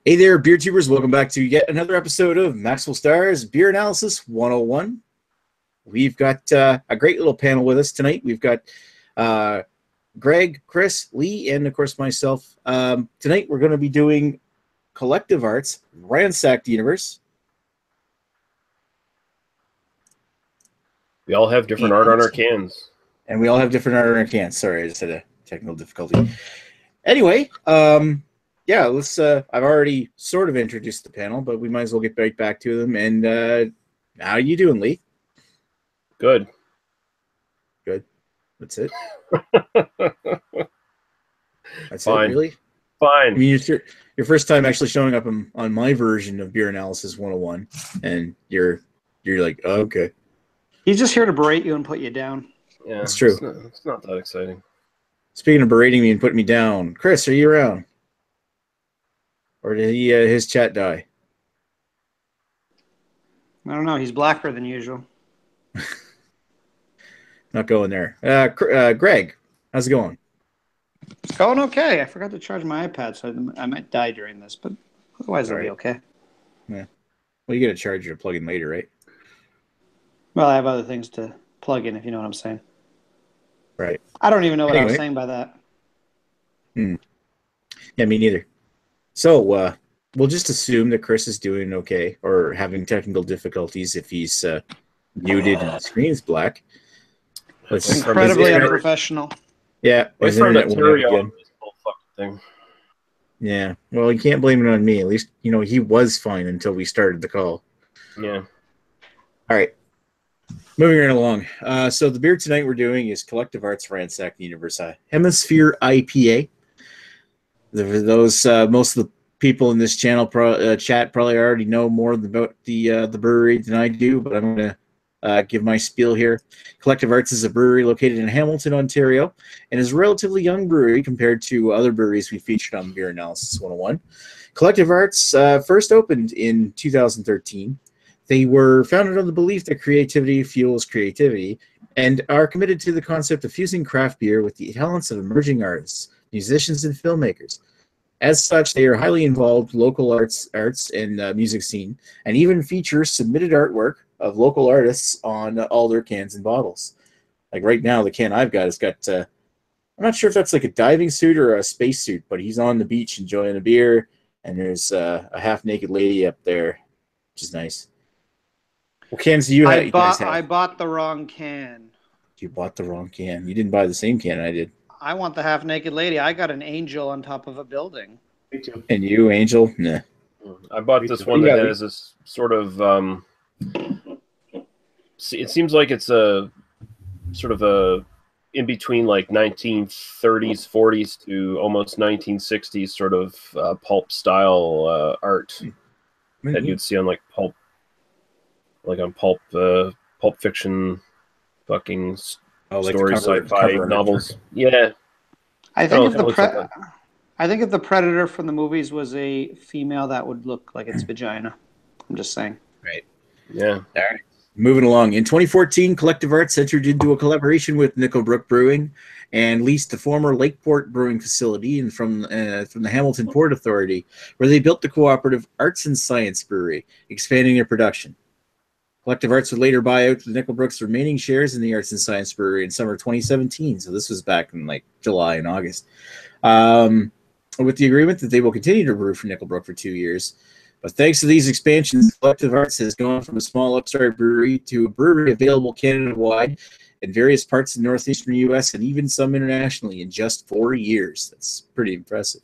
Hey there, beer tubers. Welcome back to yet another episode of Maxwell Stars Beer Analysis 101. We've got a great little panel with us tonight. We've got Greg, Chris, Lee, and of course myself. Tonight we're going to be doing Collective Arts, Ransack the Universe. We all have different art on our cans. And we all have different art on our cans. Sorry, I just had a technical difficulty. Anyway, yeah, let's. I've already sort of introduced the panel, but we might as well get right back to them. And how are you doing, Lee? Good. Good. That's it. That's Fine. it, really? Fine. I mean, it's your first time actually showing up on my version of Beer Analysis 101, and you're like, oh, okay. He's just here to berate you and put you down. Yeah, that's true. It's not that exciting. Speaking of berating me and putting me down, Chris, are you around? Or did he his chat die? I don't know. He's blacker than usual. Not going there. Greg, how's it going? It's going okay. I forgot to charge my iPad, so I might die during this, but otherwise it'll be okay. Yeah. Well, you get a charger to plug in later, right? Well, I have other things to plug in, if you know what I'm saying. Right. I don't even know what I was saying by that. Yeah, me neither. So we'll just assume that Chris is doing okay or having technical difficulties if he's muted and the screen's black. It's incredibly unprofessional. Yeah. His internet went out again. This whole fucking thing. Yeah. Well, you can't blame it on me. At least, he was fine until we started the call. Yeah. All right. Moving right along. So the beer tonight we're doing is Collective Arts Ransack the Universe Hemisphere IPA. Those most of the people in this channel chat probably already know more about the brewery than I do, but I'm going to give my spiel here. Collective Arts is a brewery located in Hamilton, Ontario, and is a relatively young brewery compared to other breweries we featured on Beer Analysis 101. Collective Arts first opened in 2013. They were founded on the belief that creativity fuels creativity and are committed to the concept of fusing craft beer with the talents of emerging artists, musicians, and filmmakers. As such, they are highly involved local arts and music scene, and even feature submitted artwork of local artists on all their cans and bottles. Like right now, the can I've got has got, I'm not sure if that's like a diving suit or a space suit, but he's on the beach enjoying a beer, and there's a half-naked lady up there, which is nice. What cans do you guys have? I bought the wrong can. You bought the wrong can. You didn't buy the same can I did. I want the half-naked lady. I got an angel on top of a building. Me too. And you, Angel? Nah. I bought this one that has this sort of... it seems like it's a sort of a in-between like 1930s, 40s to almost 1960s sort of pulp-style art that you'd see on like pulp... Like on pulp fiction, fucking story, sci-fi novels. Yeah, I think if the Predator from the movies was a female, that would look like its vagina. I'm just saying. Right. Yeah. All right. Moving along. In 2014, Collective Arts entered into a collaboration with Nickelbrook Brewing and leased the former Lakeport Brewing facility and from the Hamilton Port Authority, where they built the cooperative Arts and Science Brewery, expanding their production. Collective Arts would later buy out the Nickelbrook's remaining shares in the Arts and Science Brewery in summer 2017. So this was back in like July and August. With the agreement that they will continue to brew for Nickelbrook for 2 years. But thanks to these expansions, Collective Arts has gone from a small upstart brewery to a brewery available Canada-wide in various parts of the northeastern U.S. and even some internationally in just 4 years. That's pretty impressive.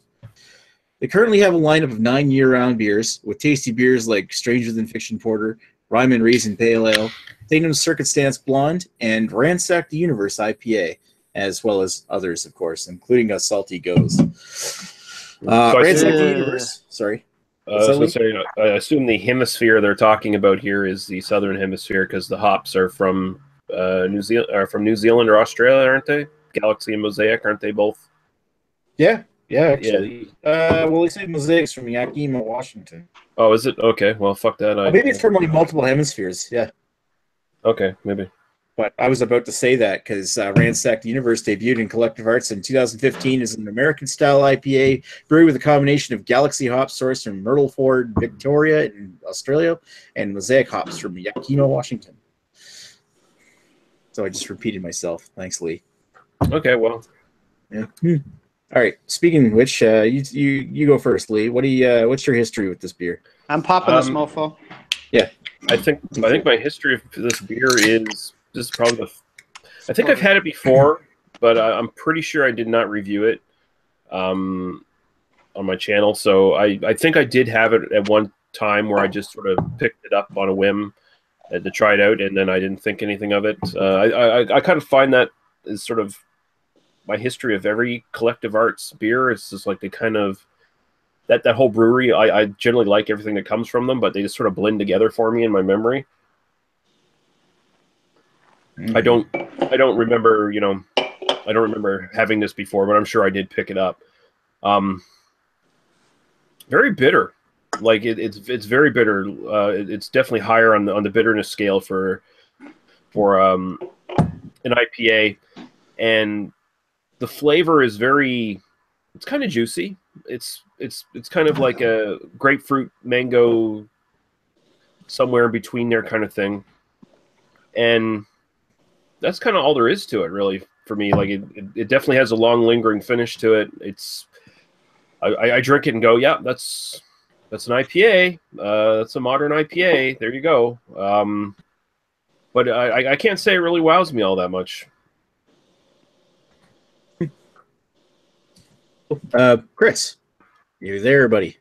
They currently have a lineup of 9 year-round beers with tasty beers like Stranger Than Fiction Porter, Ryman Raisin Pale Ale, Thaneum's Circumstance Blonde, and Ransack the Universe IPA, as well as others, of course, including a Salty Goes. Ransack the Universe. Sorry. I assume the hemisphere they're talking about here is the southern hemisphere because the hops are from New Zealand or Australia, aren't they? Galaxy and Mosaic, aren't they both? Yeah. Yeah, actually. Well, they say Mosaic's from Yakima, Washington. Oh, is it? Okay, well, fuck that. Maybe it's from like multiple hemispheres, yeah. Okay, maybe. But I was about to say that because Ransack the Universe debuted in Collective Arts in 2015 as an American-style IPA brewed with a combination of Galaxy hops sourced from Myrtleford, Victoria in Australia, and Mosaic hops from Yakima, Washington. So I just repeated myself. Thanks, Lee. Okay, well. Yeah. All right. Speaking of which, you go first, Lee. What's your history with this beer? I'm popping this mofo. Yeah. I think my history of this beer is probably I think I've had it before, but I'm pretty sure I did not review it on my channel. So I think I did have it at one time where I just sort of picked it up on a whim to try it out, and then I didn't think anything of it. I kind of find that is sort of my history of every Collective Arts beer. It's just like they kind of that whole brewery. I generally like everything that comes from them, but they just sort of blend together for me in my memory. Mm-hmm. I don't remember, I don't remember having this before, but I'm sure I did pick it up. Very bitter. Like it's very bitter. It's definitely higher on the bitterness scale for an IPA, and the flavor is it's kind of juicy. It's kind of like a grapefruit mango, somewhere in between there kind of thing, and that's kind of all there is to it, really, for me. Like it definitely has a long lingering finish to it. I drink it and go, yeah, that's an IPA. That's a modern IPA. There you go. But I can't say it really wows me all that much. Chris, you there, buddy?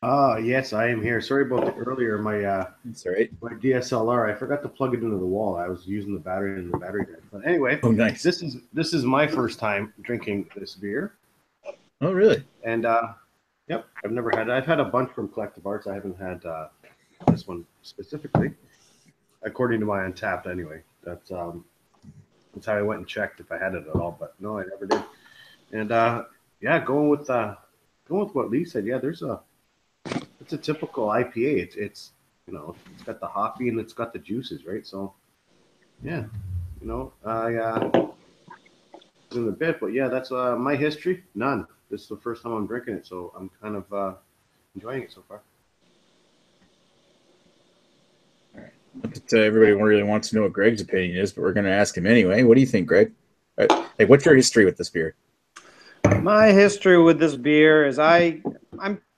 Yes, I am here. Sorry about earlier. My that's all right. My DSLR, I forgot to plug it into the wall. I was using the battery and the battery died. But anyway, oh nice. This is my first time drinking this beer. Oh really? And yep, I've never had it. I've had a bunch from Collective Arts. I haven't had this one specifically, according to my Untapped. Anyway, that's how I went and checked if I had it at all. But no, I never did. And yeah, going with what Lee said. Yeah, it's a typical IPA. It's it's got the hoppy and it's got the juices, right? So yeah, I in a bit, but yeah, that's my history. None. This is the first time I'm drinking it, so I'm kind of enjoying it so far. All right. But, everybody really wants to know what Greg's opinion is, but we're going to ask him anyway. What do you think, Greg? Like, what's your history with this beer? My history with this beer is I'm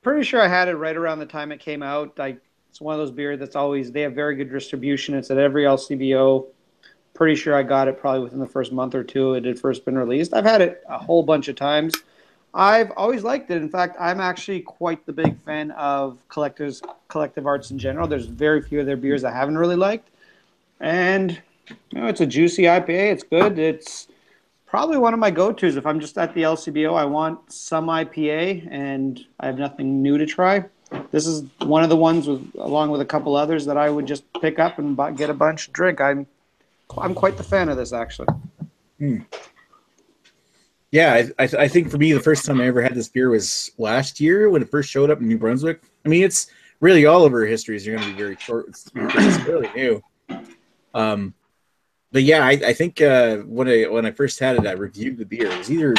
pretty sure I had it right around the time it came out. It's one of those beers that's they have very good distribution. It's at every LCBO. Pretty sure I got it probably within the first month or two it had first been released. I've had it a whole bunch of times. I've always liked it. In fact, I'm actually quite the big fan of Collective Arts in general. There's very few of their beers I haven't really liked. And it's a juicy IPA. It's good. It's probably one of my go-tos. If I'm just at the LCBO, I want some IPA and I have nothing new to try. This is one of the ones along with a couple others that I would just pick up and get a bunch to drink. I'm quite the fan of this, actually. Yeah, I think for me, the first time I ever had this beer was last year when it first showed up in New Brunswick. I mean, it's really all of our histories are going to be very short. It's fairly new. But yeah, I think when I first had it, I reviewed the beer. It was either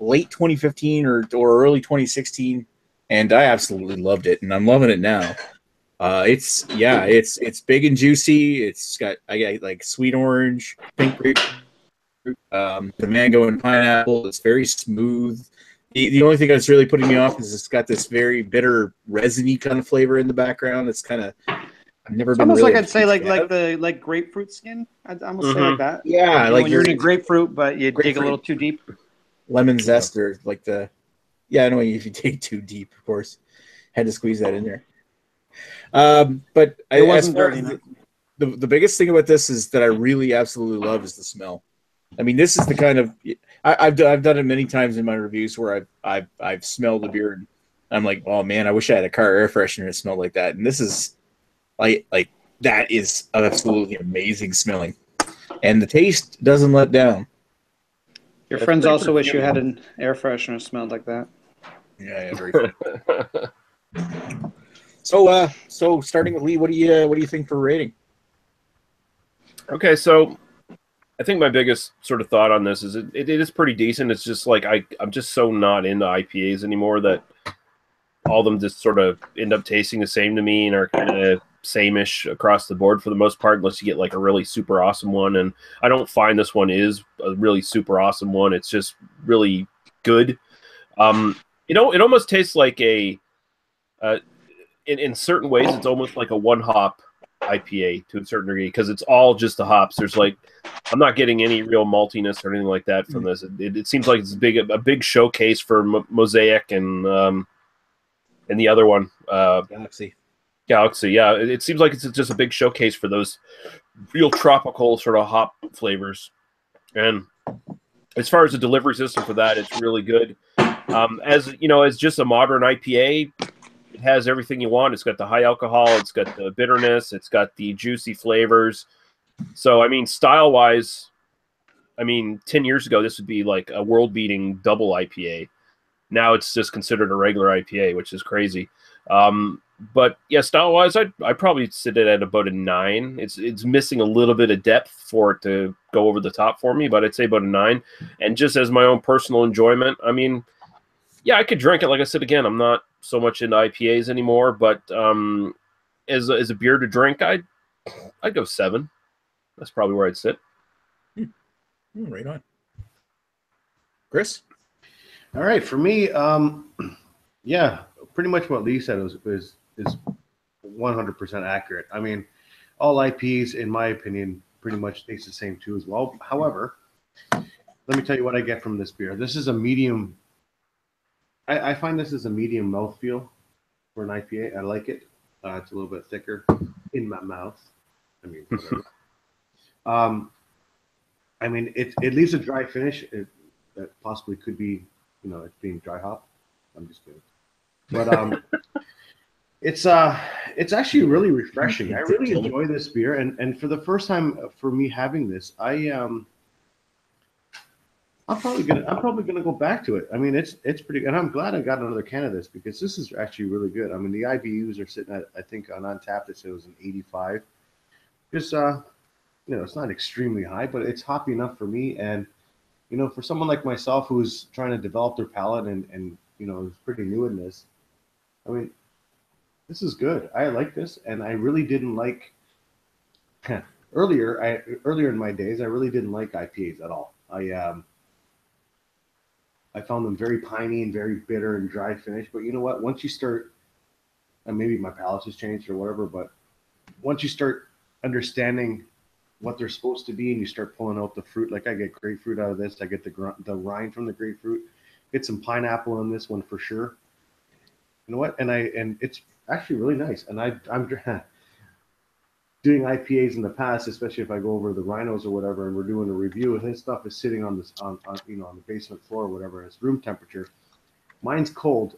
late 2015 or early 2016, and I absolutely loved it, and I'm loving it now. It's big and juicy. I got like sweet orange, pink grapefruit, the mango and pineapple. It's very smooth. The only thing that's really putting me off is it's got this very bitter, resiny kind of flavor in the background. It's kind of I've never been almost really like I'd say like grapefruit skin. I'd almost say like that. Yeah, like when you're in a grapefruit, but you dig a little too deep. Lemon zest or like I know if you dig too deep, of course. Had to squeeze that in there. But as far as the biggest thing about this is that I really absolutely love is the smell. I mean, this is the kind of I've done it many times in my reviews where I've smelled the beer and I'm like, oh man, I wish I had a car air freshener that smelled like that. And this is like that is absolutely amazing smelling, and the taste doesn't let down. Your friends also wish you had an air freshener that smelled like that. Yeah, very cool. So starting with Lee, what do you think for rating? Okay, so I think my biggest sort of thought on this is it is pretty decent. It's just like I'm just so not into IPAs anymore that all of them just sort of end up tasting the same to me and are kind of same-ish across the board for the most part, unless you get like a really super awesome one. And I don't find this one is a really super awesome one. It's just really good. It almost tastes like a in certain ways, it's almost like a one-hop IPA to a certain degree because it's all just the hops. There's like, I'm not getting any real maltiness or anything like that from this. It seems like it's a big showcase for Mosaic and the other one, Galaxy. Galaxy. Yeah, it seems like it's just a big showcase for those real tropical sort of hop flavors. And as far as the delivery system for that, it's really good. As you know, as just a modern IPA, it has everything you want. It's got the high alcohol, it's got the bitterness, it's got the juicy flavors. So, I mean, style-wise, I mean, 10 years ago, this would be like a world-beating double IPA. Now it's just considered a regular IPA, which is crazy. But yeah, style-wise, I'd probably sit it at about a 9. It's missing a little bit of depth for it to go over the top for me, but I'd say about a 9. And just as my own personal enjoyment, I mean, yeah, I could drink it. Like I said, again, I'm not so much into IPAs anymore, but as a beer to drink, I'd go 7. That's probably where I'd sit. Right on. Chris? All right, for me, yeah, pretty much what Lee said is 100% accurate. I mean, all IPs, in my opinion, pretty much taste the same too as well. However, let me tell you what I get from this beer. This is a medium. I find this is a medium mouthfeel for an IPA. I like it. It's a little bit thicker in my mouth. I mean, whatever. I mean, it leaves a dry finish. That possibly could be, you know, it's being dry hop. I'm just kidding. But it's actually really refreshing. I really enjoy this beer, and for the first time for me having this, I'm probably gonna go back to it. I mean, it's pretty, and I'm glad I got another can of this because this is actually really good. I mean, the IBUs are sitting at, I think on Untapped it was an 85. Just you know, it's not extremely high, but it's hoppy enough for me. And you know, for someone like myself who's trying to develop their palate and you know is pretty new in this, I mean, this is good. I like this, and I really didn't like earlier in my days. I really didn't like IPAs at all. I found them very piney and very bitter and dry finish. But you know what? Once you start, and maybe my palate has changed or whatever, but once you start understanding what they're supposed to be and you start pulling out the fruit, like I get grapefruit out of this. I get the rind from the grapefruit. Get some pineapple in this one for sure. You know what? And it's actually really nice. And I'm doing IPAs in the past, especially if I go over the Rhinos or whatever, and we're doing a review. His stuff is sitting on this, on you know, on the basement floor or whatever. And it's room temperature. Mine's cold,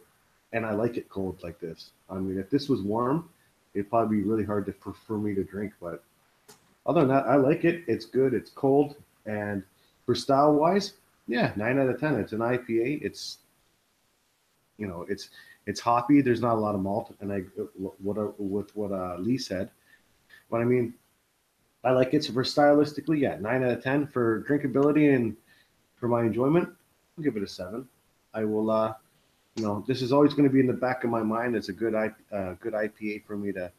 and I like it cold like this. I mean, if this was warm, it'd probably be really hard for me to drink. But other than that, I like it. It's good. It's cold, and for style wise, yeah, 9 out of 10. It's an IPA. It's, you know, it's hoppy. There's not a lot of malt, and with what Lee said. But I mean, I like it. So for stylistically, yeah, 9 out of 10. For drinkability and for my enjoyment, I'll give it a 7. I will, you know, this is always going to be in the back of my mind. It's a good IPA for me to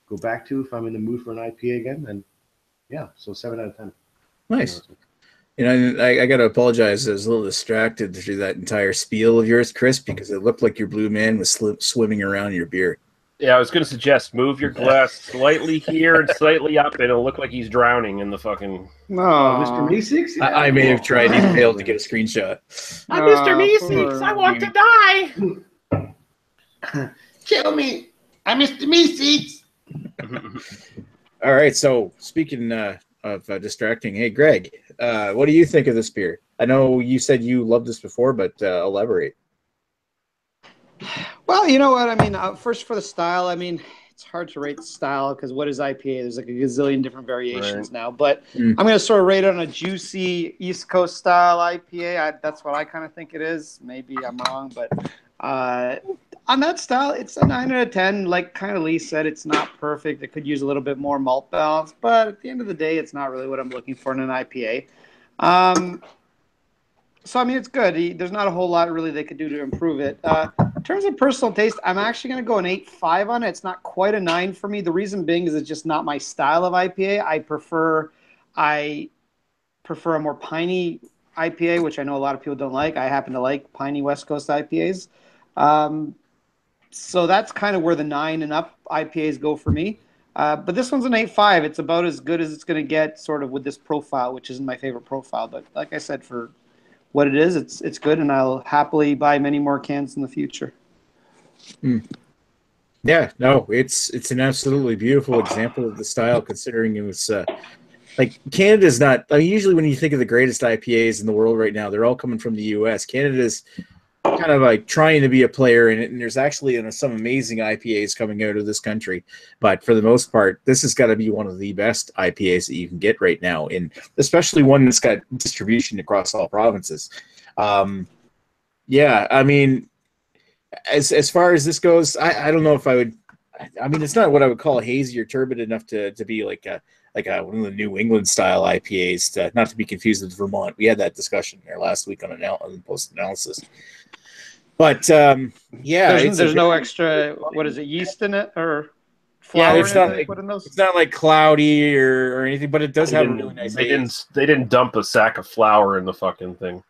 go back to if I'm in the mood for an IPA again. And yeah, so 7 out of 10. Nice. You know, I got to apologize. I was a little distracted through that entire spiel of yours, Chris, because it looked like your blue man was swimming around your beer. Yeah, I was going to suggest move your glass slightly here and slightly up, and it'll look like he's drowning in the fucking. No, Mr. Meeseeks? Yeah. I may have tried. He failed to get a screenshot. I'm Mr. Meeseeks. I want to die. Kill me. I'm Mr. Meeseeks. All right. So speaking of distracting, hey, Greg, what do you think of this beer? I know you said you loved this before, but elaborate. Well, you know what? I mean, first for the style, I mean, it's hard to rate the style because what is IPA? There's like a gazillion different variations now. But I'm going to sort of rate it on a juicy East Coast style IPA. That's what I kind of think it is. Maybe I'm wrong, but on that style, it's a 9 out of 10. Like kind of Lee said, it's not perfect. It could use a little bit more malt balance, but at the end of the day, it's not really what I'm looking for in an IPA. So I mean, it's good. There's not a whole lot really they could do to improve it. In terms of personal taste, I'm actually going to go an 8.5 on it. It's not quite a 9 for me. The reason being is it's just not my style of IPA. I prefer a more piney IPA, which I know a lot of people don't like. I happen to like piney West Coast IPAs. So that's kind of where the 9 and up IPAs go for me. But this one's an 8.5. It's about as good as it's going to get, sort of with this profile, which isn't my favorite profile. But like I said, for what it is, it's good, and I'll happily buy many more cans in the future. Yeah, no, it's an absolutely beautiful example of the style, considering it was like Canada's not. I mean, usually when you think of the greatest IPAs in the world right now, they're all coming from the U.S. Canada's kind of like trying to be a player in it, and there's actually some amazing IPAs coming out of this country. But for the most part, this has got to be one of the best IPAs that you can get right now, and especially one that's got distribution across all provinces. Yeah, I mean, as far as this goes, I don't know if I would. I mean, it's not what I would call hazy or turbid enough to be like one of the New England style IPAs, not to be confused with Vermont. We had that discussion there last week on post analysis. But yeah, there's no extra. What is it? Yeast in it or flour? Yeah, there's not. Put in those? It's not like cloudy or anything, but it does have a really nice. They didn't dump a sack of flour in the fucking thing.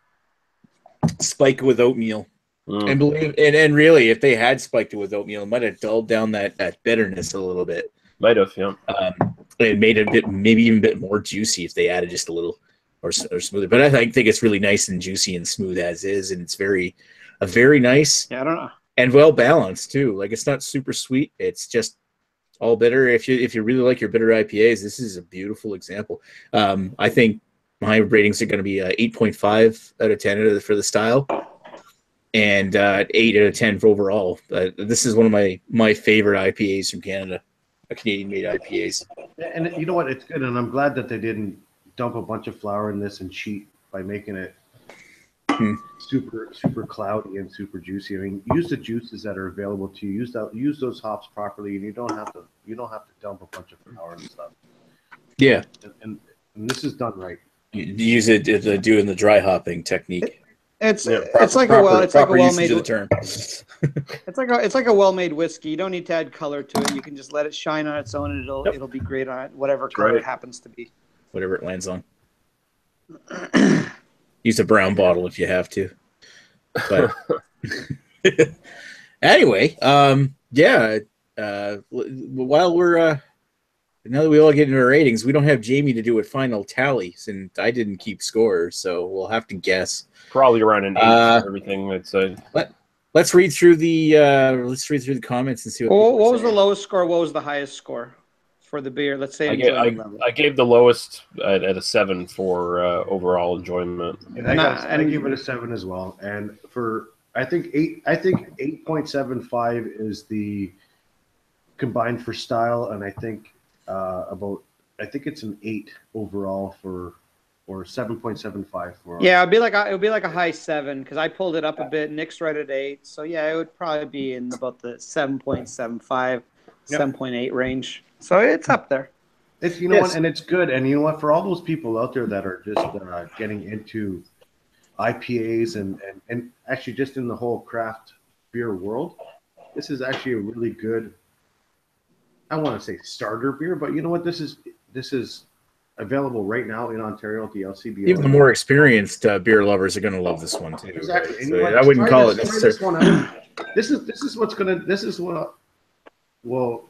Spike it with oatmeal. And really, if they had spiked it with oatmeal, it might have dulled down that bitterness a little bit. Might have, yeah. It made it maybe even a bit more juicy if they added just a little or smoother. But I think it's really nice and juicy and smooth as is, and it's very nice. Yeah, I don't know. And well balanced too. Like, it's not super sweet. It's just all bitter. If you really like your bitter IPAs, this is a beautiful example. I think my ratings are going to be 8.5 out of 10 for the style, and 8 out of 10 for overall. This is one of my favorite IPAs from Canada, Canadian-made IPAs. And you know what? It's good, and I'm glad that they didn't dump a bunch of flour in this and cheat by making it super cloudy and super juicy. I mean, use the juices that are available to you. Use those hops properly, and you don't have to dump a bunch of flour and stuff. Yeah, and this is done right. You use it doing the dry hopping technique. It's like a well-made term. It's like a well-made whiskey. You don't need to add color to it. You can just let it shine on its own, and it'll be great on it, whatever color it happens to be. Whatever it lands on. Use a brown bottle if you have to. But anyway, yeah. While we're now that we all get into our ratings, we don't have Jamie to do a final tallies, and I didn't keep score, so we'll have to guess. Probably around an 8 for everything. I'd say. Let's read through the comments and see what was the lowest score. What was the highest score for the beer? Let's say I gave the lowest at a 7 for overall enjoyment. And I gave it a 7 as well. And for I think 8.75 is the combined for style, and I think it's an 8 overall or 7.75 for. Yeah, it would be like a high 7 because I pulled it up a bit. Nick's right at 8, so yeah, it would probably be in about the 7.75, 7.8 range. So it's up there. It's what, and it's good. And you know what? For all those people out there that are just getting into IPAs and actually just in the whole craft beer world, this is actually a really good. I want to say starter beer, but you know what? This is available right now in Ontario at the LCBO. Even the more experienced beer lovers are going to love this one too. Exactly. Right? So I wouldn't call it necessarily. This is what will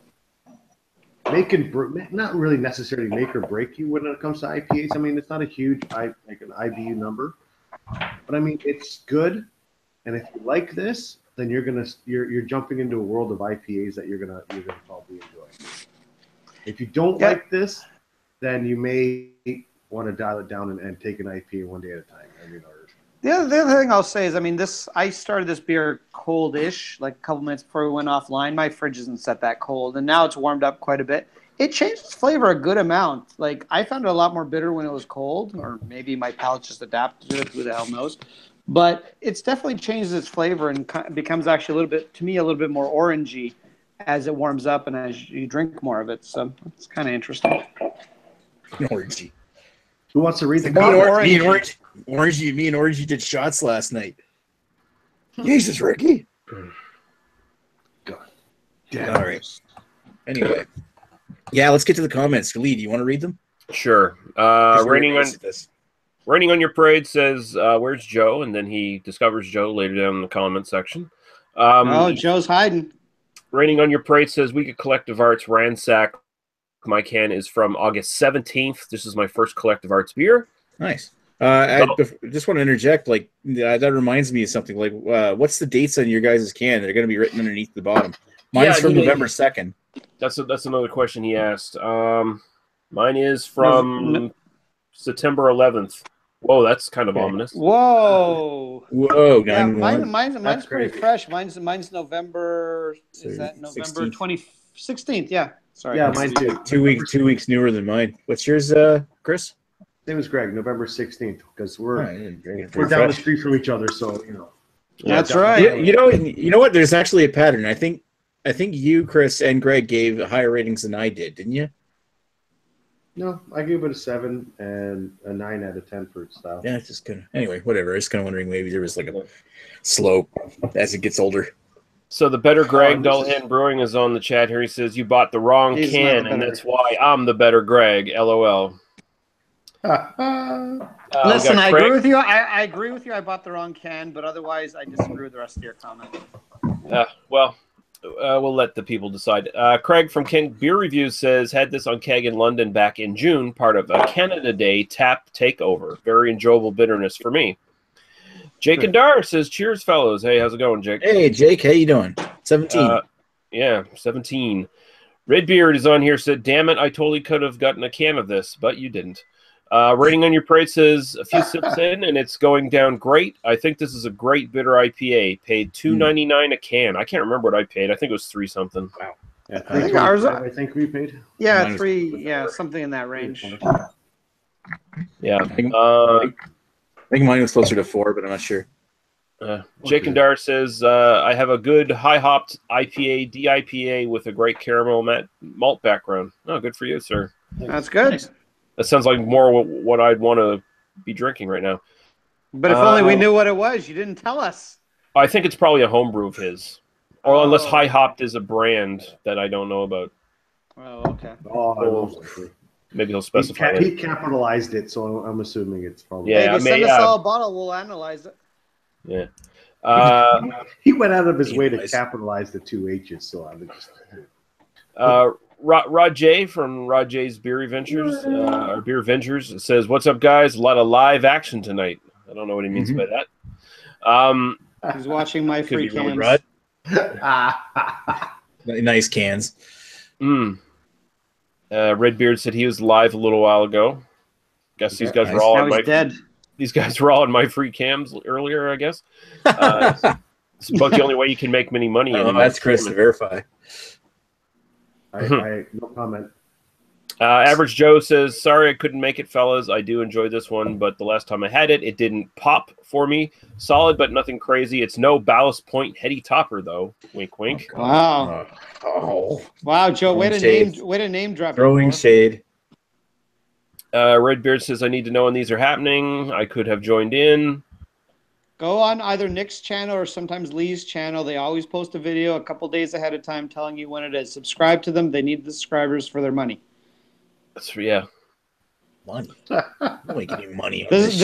make and not really necessarily make or break you when it comes to IPAs. I mean, it's not a huge like an IBU number, but I mean it's good. And if you like this, then you're jumping into a world of IPAs that you're gonna probably enjoy. If you don't like this, then you may want to dial it down and take an IPA one day at a time. I mean, the other thing I'll say is, I mean, I started this beer cold-ish, like a couple minutes before we went offline. My fridge isn't set that cold, and now it's warmed up quite a bit. It changed its flavor a good amount. Like, I found it a lot more bitter when it was cold, or maybe my palate just adapted to it. Who the hell knows? but it's definitely changes its flavor and becomes actually a little bit, to me, a little bit more orangey as it warms up and as you drink more of it. So it's kind of interesting. Orangey. Who wants to read the Me and comments? Orangey did shots last night. Jesus, Ricky. God. All right. Anyway, yeah, let's get to the comments. Lee, do you want to read them? Sure. 'Cause we're Raining gonna on visit this. Raining on Your Parade says, "Where's Joe?" And then he discovers Joe later down in the comment section. Joe's hiding. Raining on Your Parade says, "We get Collective Arts Ransack. My can is from August 17th. This is my first Collective Arts beer." Nice. I just want to interject. Like that reminds me of something. Like, what's the dates on your guys' can? They're going to be written underneath the bottom. Mine's from November 2nd. That's another question he asked. Mine is from September 11th. Whoa, that's kind of ominous. Whoa. Yeah, 9/1. mine's pretty fresh. Mine's November. Is that November 16th? Yeah. Sorry. Yeah, mine too. 2 weeks newer than mine. What's yours, Chris? Same as Greg, November 16th, because we're We're down the street from each other, so you know. That's right. You know what? There's actually a pattern. I think you, Chris, and Greg gave higher ratings than I did, didn't you? No, I gave it a 7 and a 9 out of 10 for its style. Yeah, it's just kind of anyway. Whatever. I was kind of wondering maybe there was like a slope as it gets older. So the Better Greg Dullhan Brewing is on the chat here. He says you bought the wrong can, and that's why I'm the Better Greg. LOL. Listen, I agree with you. I agree with you. I bought the wrong can, but otherwise, I disagree with the rest of your comment. We'll let the people decide. Craig from King Beer Reviews says, had this on keg in London back in June, part of a Canada Day tap takeover. Very enjoyable bitterness for me. Jake and Dar says, cheers, fellows. Hey, how's it going, Jake? Hey, Jake, how you doing? 17. Yeah, 17. Redbeard is on here, said, damn it, I totally could have gotten a can of this, but you didn't. Rating on Your Parade says, a few sips in, and it's going down great. I think this is a great bitter IPA. Paid $2.99 a can. I can't remember what I paid. I think it was 3 something. Wow. Yeah, I think we paid. Yeah, 3. Yeah, something in that range. Yeah. I think mine was closer to 4, but I'm not sure. Jake and Dar says, I have a good high-hopped IPA, DIPA with a great caramel malt background. Oh, good for you, sir. That's good. That sounds like more what I'd want to be drinking right now. But if only we knew what it was. You didn't tell us. I think it's probably a homebrew of his. Or unless High Hopped is a brand that I don't know about. Oh, okay. Maybe he'll specify He capitalized it, so I'm assuming it's probably. Yeah, send us all a bottle. We'll analyze it. Yeah. He went out of his way to capitalize the 2 H's, so I would just. Rod J from Rod J's Beer Ventures, or Beer Ventures, says, "What's up, guys? A lot of live action tonight." I don't know what he means by that. He's watching my free cans. Nice cans. Redbeard said he was live a little while ago. Guess these guys were all on my dead. These guys were all on my free cams earlier, I guess. It's about the only way you can make many money. That's Chris to verify. No comment. Average Joe says, sorry I couldn't make it, fellas. I do enjoy this one, but the last time I had it, it didn't pop for me. Solid, but nothing crazy. It's no Ballast Point heady topper, though. Wink, wink. Wow. Wow, Joe, way to name drop. Throwing shade. Redbeard says, I need to know when these are happening. I could have joined in. Go on either Nick's channel or sometimes Lee's channel. They always post a video a couple days ahead of time telling you when it is. Subscribe to them. They need the subscribers for their money. Yeah. Money. I'm making money. This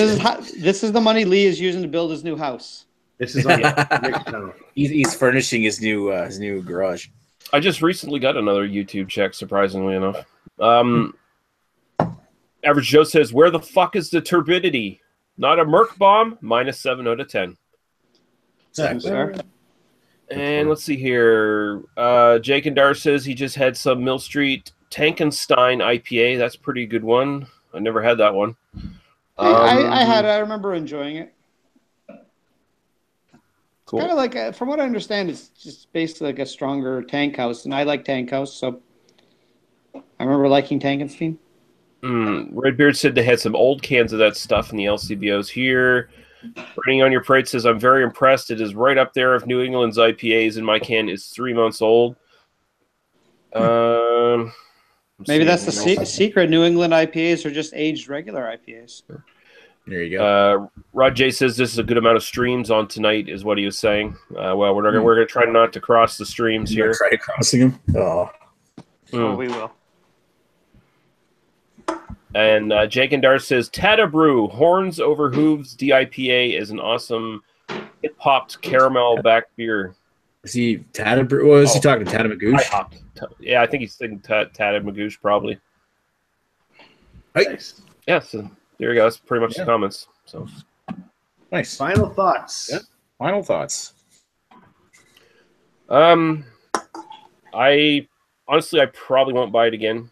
is the money Lee is using to build his new house. This is on Nick's channel. He's furnishing his new garage. I just recently got another YouTube check, surprisingly enough. Average Joe says, where the fuck is the turbidity? Not a Merc bomb, -7 out of 10. Sir. And let's see here. Jake and Dar says he just had some Mill Street Tankenstein IPA. That's a pretty good one. I never had that one. I had it. I remember enjoying it. Cool. Kind of like, from what I understand, it's just basically like a stronger tank house, and I like tank house, so I remember liking Tankenstein. Redbeard said they had some old cans of that stuff in the LCBOs here. Running on Your Parade says, I'm very impressed. It is right up there of New England's IPAs, and my can is 3 months old. Maybe that's the secret. New England IPAs are just aged regular IPAs. There you go. Rod J says this is a good amount of streams on tonight, is what he was saying. Well, we're gonna try not to cross the streams here. Try crossing them. Oh, we will. And Jake and Dar says Tata Brew Horns Over Hooves DIPA is an awesome hip hopped caramel back beer. Is he Tata Brew? Well, is he talking to Tata Magoosh? Yeah, I think he's thinking Tata Magoosh probably. Nice. Yeah, so there you go. That's pretty much the comments. So nice. Final thoughts. Yeah. Final thoughts. I honestly probably won't buy it again.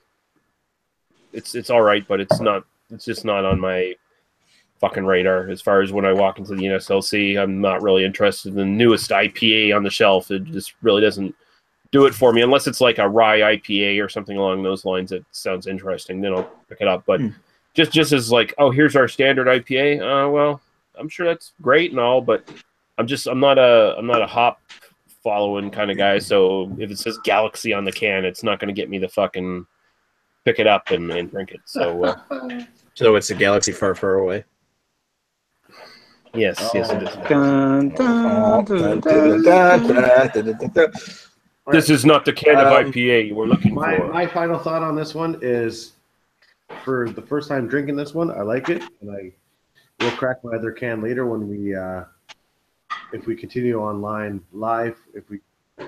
It's all right, but it's just not on my fucking radar as far as when I walk into the NSLC. I'm not really interested in the newest IPA on the shelf. It just really doesn't do it for me unless it's like a rye IPA or something along those lines that sounds interesting. Then I'll pick it up. But just as like, oh, here's our standard IPA. Well, I'm sure that's great and all, but I'm not a hop following kind of guy. So if it says Galaxy on the can, it's not going to get me to fucking pick it up and drink it. So so it's a Galaxy far, far away. Yes, yes, it is. This is not the can of IPA you were looking for. My final thought on this one is, for the first time drinking this one, I like it, and I will crack my other can later when we, if we continue online live, if we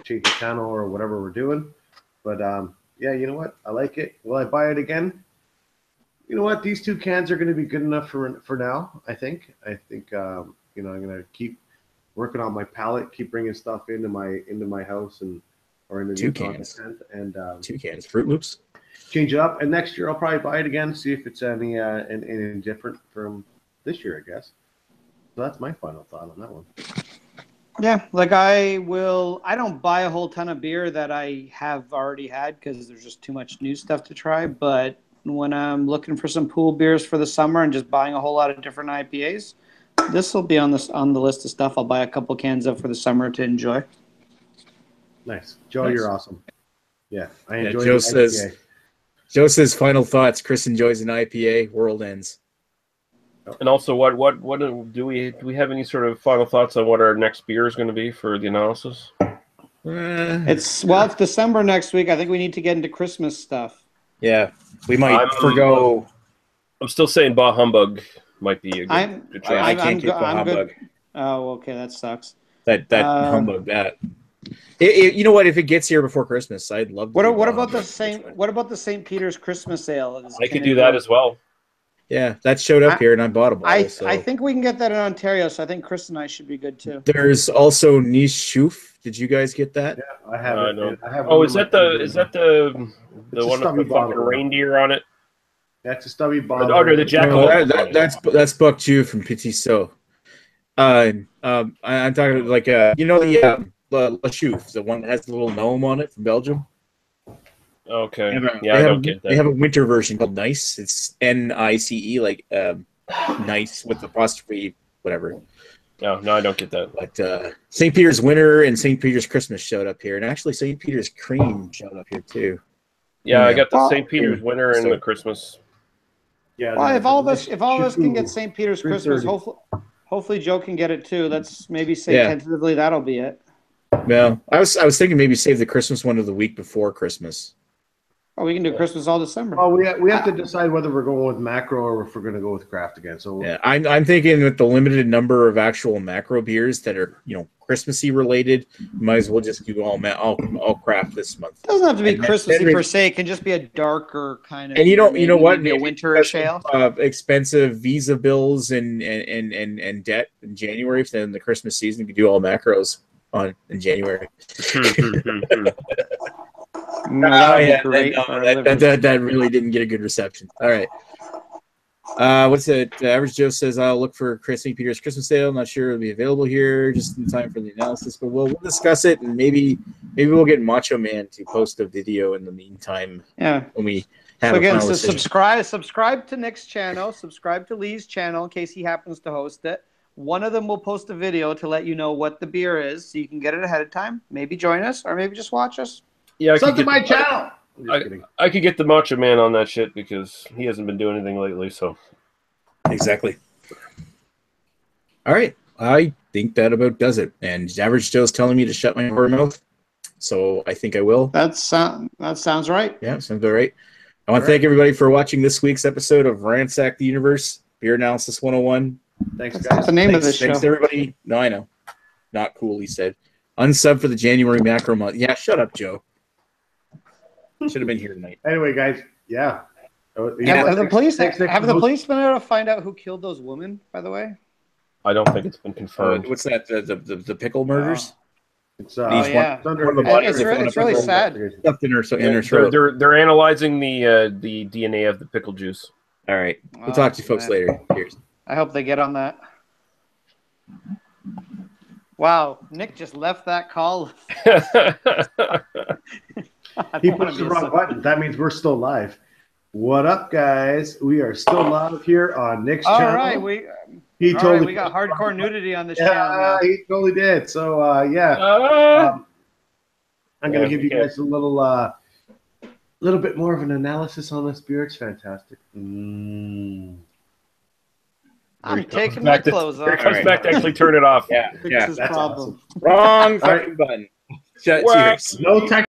change the channel or whatever we're doing. But yeah, you know what? I like it. Will I buy it again? You know what? These 2 cans are going to be good enough for now. I think you know, I'm going to keep working on my palate, keep bringing stuff into my house or in the 2 cans and 2 cans Fruit Loops. Change it up, and next year I'll probably buy it again, see if it's any different from this year, I guess. So that's my final thought on that one. Yeah, like I don't buy a whole ton of beer that I have already had because there's just too much new stuff to try. But when I'm looking for some pool beers for the summer and just buying a whole lot of different IPAs, this will be on the list of stuff I'll buy a couple cans of for the summer to enjoy. Nice. Joe, nice. You're awesome. Yeah, I enjoy Joe says final thoughts. Chris enjoys an IPA. World ends. And also, what do we have any sort of final thoughts on what our next beer is going to be for the analysis? It's December next week. I think we need to get into Christmas stuff. Yeah, we might forgo. I'm still saying Bah Humbug might be a good choice. I can't get Bah Humbug. Oh, okay, that sucks. That Humbug that. You know what? If it gets here before Christmas, I'd love to. What about the St. Peter's Christmas Ale? I could do that as well. Yeah, that showed up here, and I bought a bottle. I think we can get that in Ontario, so I think Chris and I should be good too. There's also Niche Schoof. Did you guys get that? Yeah, I have it. No. Oh, is that the one with the fucking reindeer on it? That's a stubby bottle. Oh, no, the jackal. That's Buck Jew from Petit So. I'm talking like you know the La Schoof, the one that has the little gnome on it from Belgium. Okay. I don't get that. They have a winter version called Nice. It's NICE, like nice with apostrophe, whatever. No, I don't get that. But St. Peter's Winter and St. Peter's Christmas showed up here, and actually St. Peter's Cream showed up here too. Yeah, I got the St. Peter's Winter and the Christmas. Yeah. Well, if all of us can get St. Peter's Christmas, hopefully Joe can get it too. Let's maybe say tentatively that'll be it. Well, I was thinking maybe save the Christmas one of the week before Christmas. Oh, we can do Christmas all December. Oh, we have to decide whether we're going with macro or if we're going to go with craft again. So yeah, I'm thinking with the limited number of actual macro beers that are Christmassy related, might as well just do all craft this month. It doesn't have to be Christmassy per se. It can just be a darker kind of. And you know what? Maybe a winterish ale. Expensive Visa bills and debt in January. Then the Christmas season, you can do all macros in January. That really didn't get a good reception. All right. What's it? Average Joe says I'll look for St. Peter's Christmas sale. I'm not sure it'll be available here just in time for the analysis, but we'll discuss it, and maybe we'll get Macho Man to post a video in the meantime. Yeah. When we have a final decision. Subscribe to Nick's channel. Subscribe to Lee's channel in case he happens to host it. One of them will post a video to let you know what the beer is, so you can get it ahead of time. Maybe join us, or maybe just watch us. Yeah, Sub to my channel. I'm just kidding. I could get the Macho Man on that shit because he hasn't been doing anything lately. So Exactly. All right. I think that about does it. And Average Joe's telling me to shut my whore mouth, so I think I will. That sounds right. Yeah, sounds all right. I want to thank everybody for watching this week's episode of Ransack the Universe, Beer Analysis 101. Thanks, That's guys. the name of this show. Thanks to everybody. No, I know. Not cool, he said. Unsub for the January macro month. Yeah, shut up, Joe. Should have been here tonight. Anyway, guys, yeah. Have the police Thanks, Nick, have for the hosting. police been able to find out who killed those women, by the way? I don't think it's been confirmed. What's that? The pickle murders? It's, Oh, yeah. it's under One of the And bodies it's really sad. Stuffed in her Yeah, throat. they're analyzing the DNA of the pickle juice. All right. We'll talk to you folks man. later. Cheers. I hope they get on that. Wow, Nick just left that call. He pushed the wrong button. That means we're still live. What up, guys? We are still live here on Nick's All channel. right, He totally we got hardcore nudity on this channel Yeah, now. he totally did. So yeah, I'm gonna Yeah, give you okay. guys a little bit more of an analysis on this beer. It's fantastic. I'm taking my clothes Here it off. comes Alright. back to actually turn it off. Yeah. Fix Yeah. his that's problem. Wrong All right. fucking button. Cheers. No tech.